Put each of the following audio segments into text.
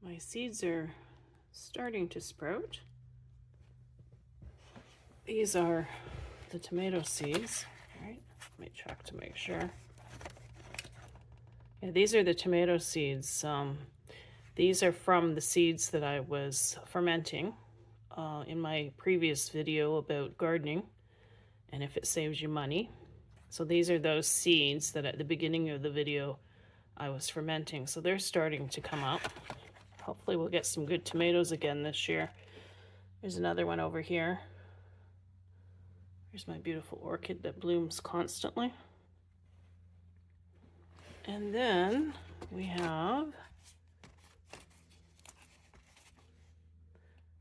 My seeds are starting to sprout. These are the tomato seeds. All right, let me check to make sure. Yeah, these are the tomato seeds. These are from the seeds that I was fermenting in my previous video about gardening and if it saves you money. So these are those seeds that at the beginning of the video I was fermenting. So they're starting to come up. Hopefully we'll get some good tomatoes again this year. There's another one over here. Here's my beautiful orchid that blooms constantly. And then we have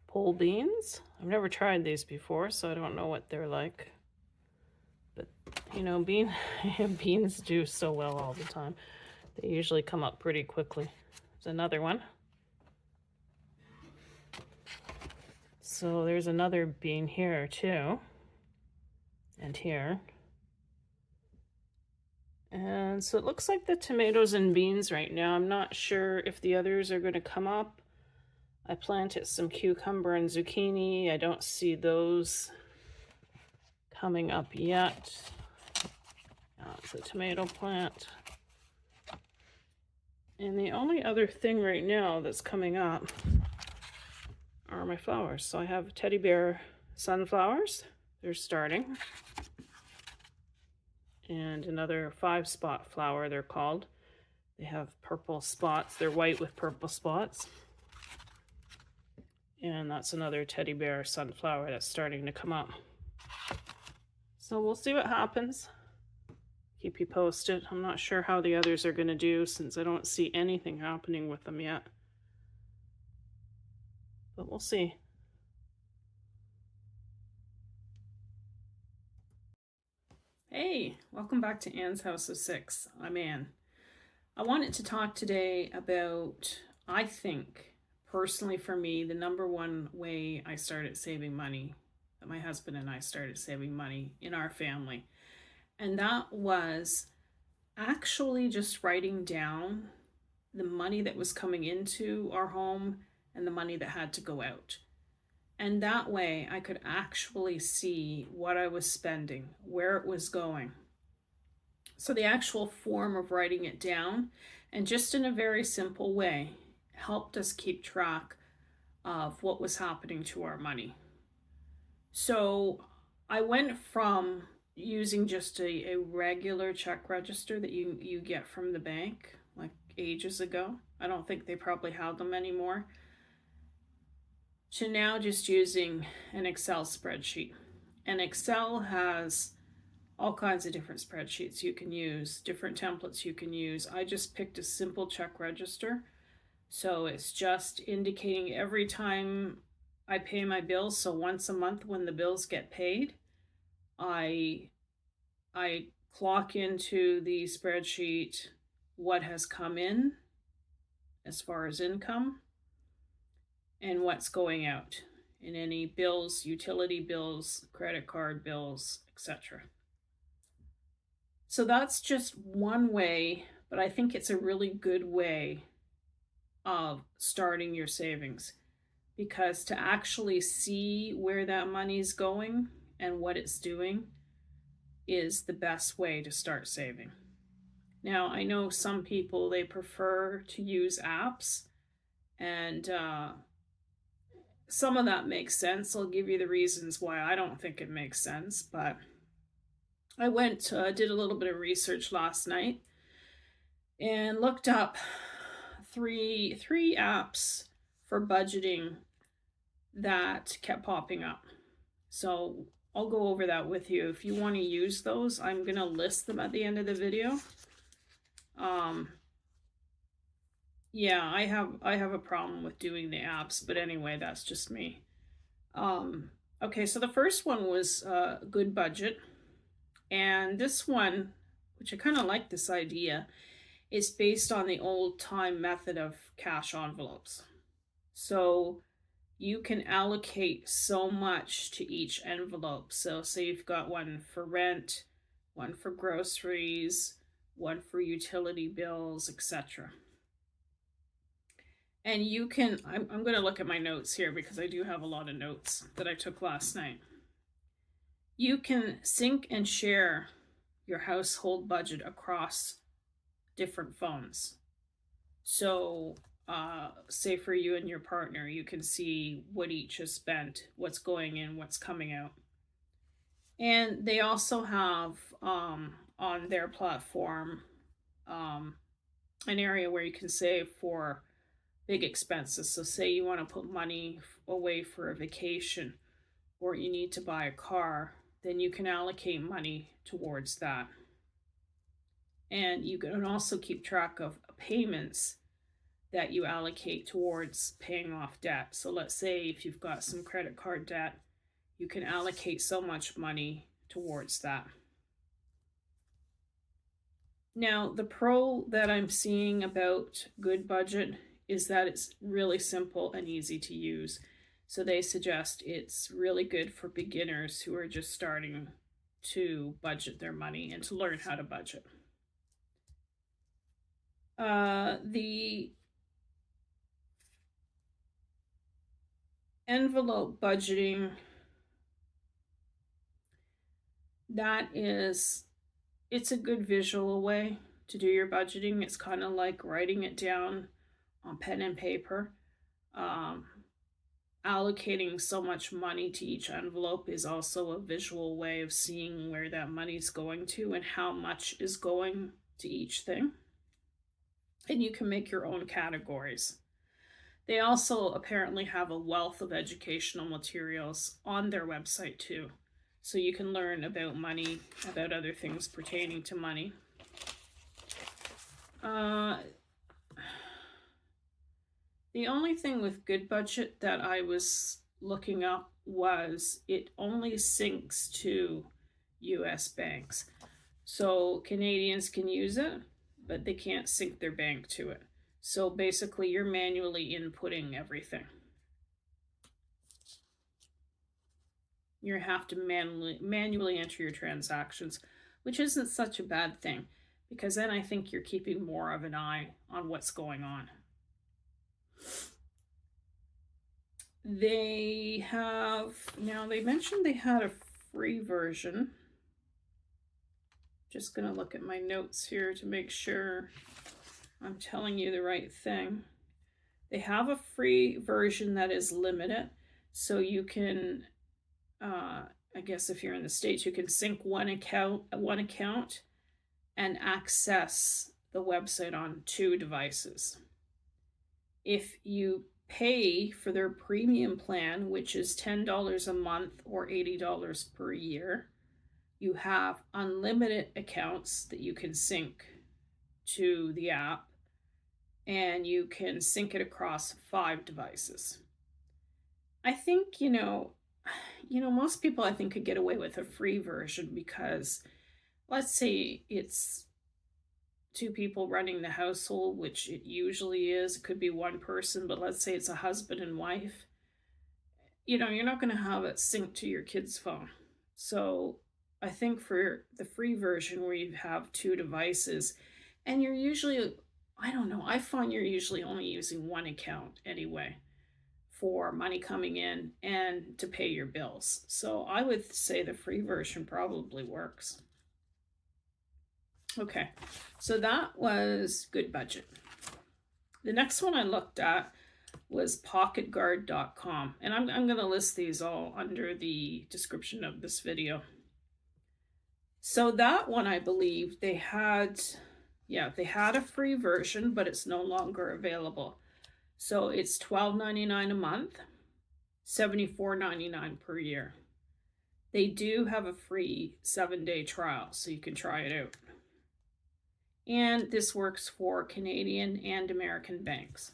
pole beans. I've never tried these before, so I don't know what they're like. But, you know, beans do so well all the time. They usually come up pretty quickly. There's another one. So there's another bean here too. And here. And so it looks like the tomatoes and beans right now. I'm not sure if the others are going to come up. I planted some cucumber and zucchini. I don't see those coming up yet. It's a tomato plant. And the only other thing right now that's coming up are my flowers. So I have teddy bear sunflowers. They're starting. And another 5-spot flower, they're called. They have purple spots. They're white with purple spots. And that's another teddy bear sunflower that's starting to come up. So we'll see what happens. Keep you posted. I'm not sure how the others are going to do since I don't see anything happening with them yet. But we'll see. Hey, welcome back to Anne's House of Six. I'm Anne. I wanted to talk today about, I think, personally for me, the number one way I started saving money, that my husband and I started saving money in our family. And that was actually just writing down the money that was coming into our home and the money that had to go out. And that way I could actually see what I was spending, where it was going. So the actual form of writing it down, and just in a very simple way, helped us keep track of what was happening to our money. So I went from using just a regular check register that you get from the bank, like ages ago. I don't think they probably have them anymore. To now just using an Excel spreadsheet. And Excel has all kinds of different spreadsheets you can use, different templates you can use. I just picked a simple check register. So it's just indicating every time I pay my bills. So once a month when the bills get paid, I clock into the spreadsheet what has come in as far as income and what's going out in any bills, utility bills, credit card bills, etc. So that's just one way, but I think it's a really good way of starting your savings, because to actually see where that money's going and what it's doing is the best way to start saving. Now, I know some people, they prefer to use apps, and some of that makes sense. I'll give you the reasons why I don't think it makes sense, but I did a little bit of research last night and looked up three apps for budgeting that kept popping up. So I'll go over that with you. If you want to use those, I'm going to list them at the end of the video. Yeah, I have a problem with doing the apps, but anyway, that's just me. Okay, so the first one was Good Budget. And this one, which I kind of like this idea, is based on the old time method of cash envelopes. So you can allocate so much to each envelope. So say you've got one for rent, one for groceries, one for utility bills, etc. And you can, I'm going to look at my notes here because I do have a lot of notes that I took last night. You can sync and share your household budget across different phones. So, say for you and your partner, you can see what each has spent, what's going in, what's coming out. And they also have on their platform um, an area where you can save for big expenses. So, say you want to put money away for a vacation or you need to buy a car, then you can allocate money towards that. And you can also keep track of payments that you allocate towards paying off debt. So, let's say if you've got some credit card debt, you can allocate so much money towards that. Now, the pro that I'm seeing about Good Budget is that it's really simple and easy to use. So they suggest it's really good for beginners who are just starting to budget their money and to learn how to budget. The envelope budgeting, it's a good visual way to do your budgeting. It's kind of like writing it down on pen and paper. Allocating so much money to each envelope is also a visual way of seeing where that money's going to and how much is going to each thing. And you can make your own categories. They also apparently have a wealth of educational materials on their website too. So you can learn about money, about other things pertaining to money. The only thing with Good Budget that I was looking up was it only syncs to US banks. So Canadians can use it, but they can't sync their bank to it. So basically, you're manually inputting everything. You have to manually enter your transactions, which isn't such a bad thing, because then I think you're keeping more of an eye on what's going on. They mentioned they had a free version. Just going to look at my notes here to make sure I'm telling you the right thing. They have a free version that is limited, so you can, I guess if you're in the States, you can sync one account and access the website on 2 devices. If you pay for their premium plan, which is $10 a month or $80 per year, you have unlimited accounts that you can sync to the app, and you can sync it across 5 devices. I think, most people I think could get away with a free version because let's say it's 2 people running the household, which it usually is. It could be one person, but let's say it's a husband and wife. You're not going to have it synced to your kid's phone. So I think for the free version where you have 2 devices and you're usually, I don't know, I find you're usually only using one account anyway for money coming in and to pay your bills. So I would say the free version probably works. Okay, so that was Good Budget. The next one I looked at was pocketguard.com, and I'm going to list these all under the description of this video. So that one, I believe they had a free version, but it's no longer available. So it's $12.99 a month, $74.99 per year. They do have a free 7-day trial, so you can try it out. And this works for Canadian and American banks.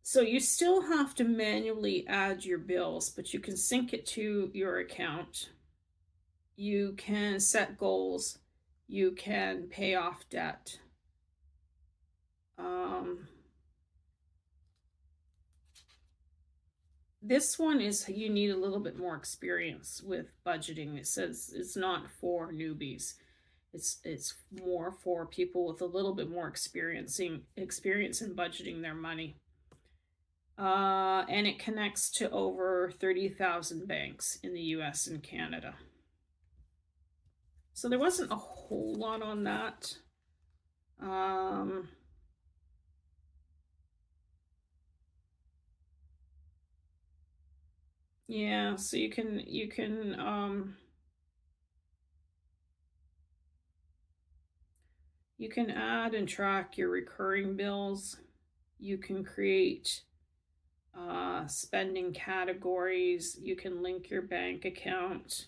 So you still have to manually add your bills, but you can sync it to your account. You can set goals. You can pay off debt. This one is you need a little bit more experience with budgeting. It says it's not for newbies. It's more for people with a little bit more experience in budgeting their money. And it connects to over 30,000 banks in the US and Canada. So there wasn't a whole lot on that. Yeah, so you can add and track your recurring bills. You can create spending categories. You can link your bank account.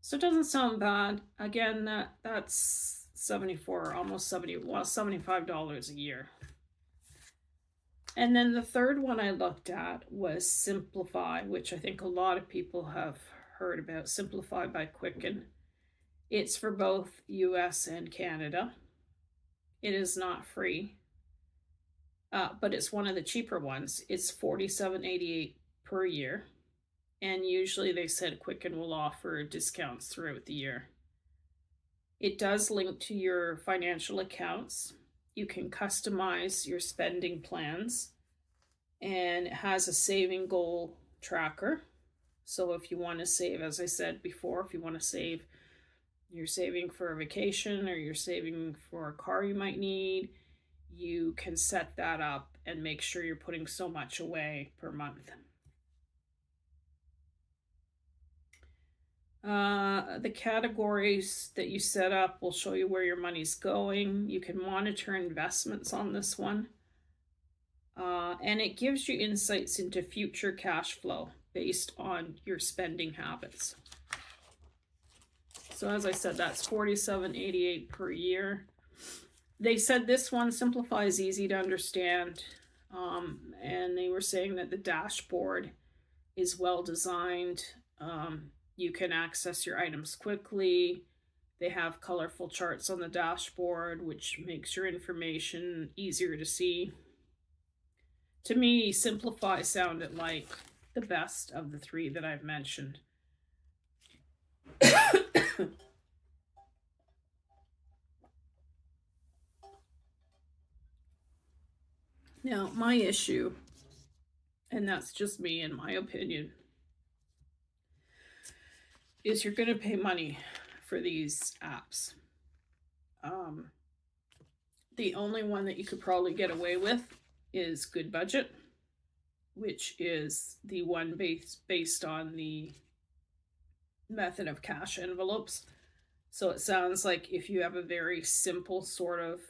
So it doesn't sound bad. Again, that's 74, almost 70, well, $75 a year. And then the third one I looked at was Simplify, which I think a lot of people have heard about. Simplify by Quicken. It's for both US and Canada. It is not free, but it's one of the cheaper ones. It's $47.88 per year. And usually they said Quicken will offer discounts throughout the year. It does link to your financial accounts. You can customize your spending plans, and it has a saving goal tracker. So if you want to save, as I said before, if you want to save, you're saving for a vacation or you're saving for a car you might need, you can set that up and make sure you're putting so much away per month. The categories that you set up will show you where your money's going. You can monitor investments on this one. And it gives you insights into future cash flow based on your spending habits. So as I said, that's $47.88 per year. They said this one simplifies, easy to understand. And they were saying that the dashboard is well designed. You can access your items quickly. They have colorful charts on the dashboard, which makes your information easier to see. To me, Simplify sounded like the best of the three that I've mentioned. Now, my issue, and that's just me in my opinion, is you're going to pay money for these apps. The only one that you could probably get away with is Good Budget, which is the one based on the method of cash envelopes. So it sounds like if you have a very simple sort of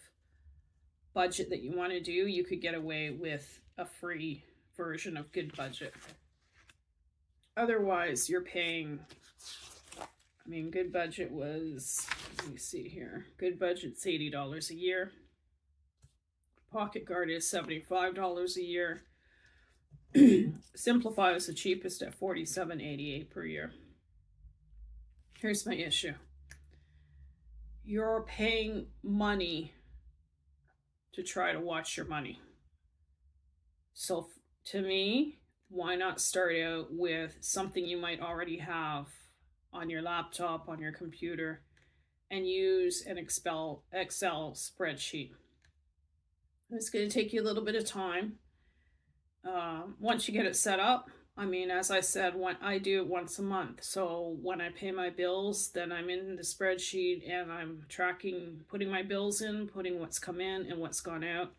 budget that you want to do, you could get away with a free version of Good Budget. Otherwise, you're paying, I mean, Good Budget was, let me see here, Good Budget's $80 a year. Pocket Guard is $75 a year. Simplify is the cheapest at $47.88 per year. Here's my issue. You're paying money to try to watch your money. So to me, why not start out with something you might already have on your laptop, on your computer, and use an Excel spreadsheet. It's going to take you a little bit of time. Once you get it set up, I mean, as I said, I do it once a month. So when I pay my bills, then I'm in the spreadsheet and I'm tracking, putting my bills in, putting what's come in and what's gone out.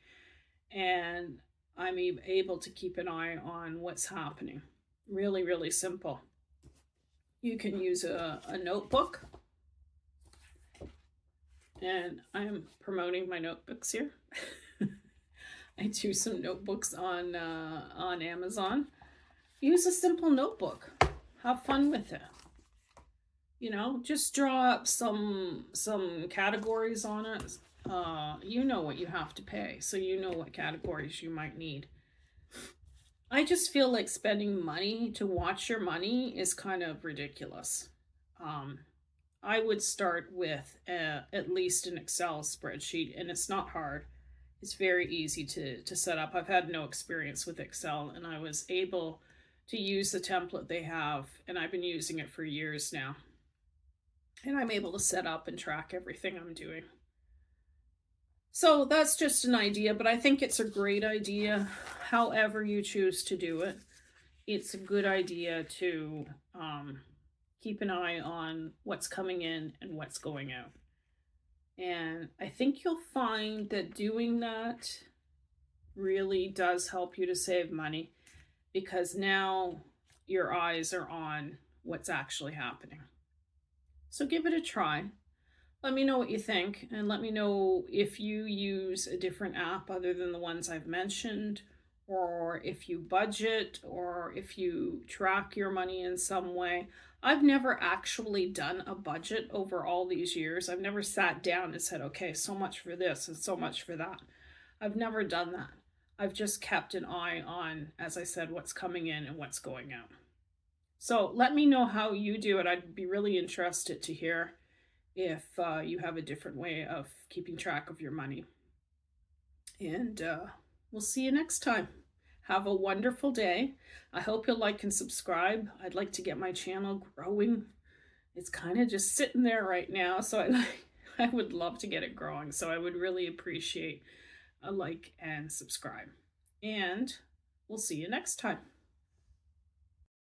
And I'm able to keep an eye on what's happening. Really, really simple. You can use a notebook. And I'm promoting my notebooks here. I do some notebooks on Amazon. Use a simple notebook. Have fun with it. You know, just draw up some categories on it. You know what you have to pay, so you know what categories you might need. I just feel like spending money to watch your money is kind of ridiculous. I would start with at least an Excel spreadsheet, and it's not hard. It's very easy to set up. I've had no experience with Excel, and I was able to use the template they have, and I've been using it for years now. and I'm able to set up and track everything I'm doing. So that's just an idea, but I think it's a great idea. However, you choose to do it, it's a good idea to keep an eye on what's coming in and what's going out. And I think you'll find that doing that really does help you to save money because now your eyes are on what's actually happening. So give it a try. Let me know what you think, and let me know if you use a different app other than the ones I've mentioned, or if you budget, or if you track your money in some way. I've never actually done a budget over all these years. I've never sat down and said, okay, so much for this and so much for that. I've never done that. I've just kept an eye on, as I said, what's coming in and what's going out. So let me know how you do it. I'd be really interested to hear if you have a different way of keeping track of your money. And we'll see you next time. Have a wonderful day. I hope you'll like and subscribe. I'd like to get my channel growing. It's kind of just sitting there right now, so I would love to get it growing. So I would really appreciate a like and subscribe. And we'll see you next time.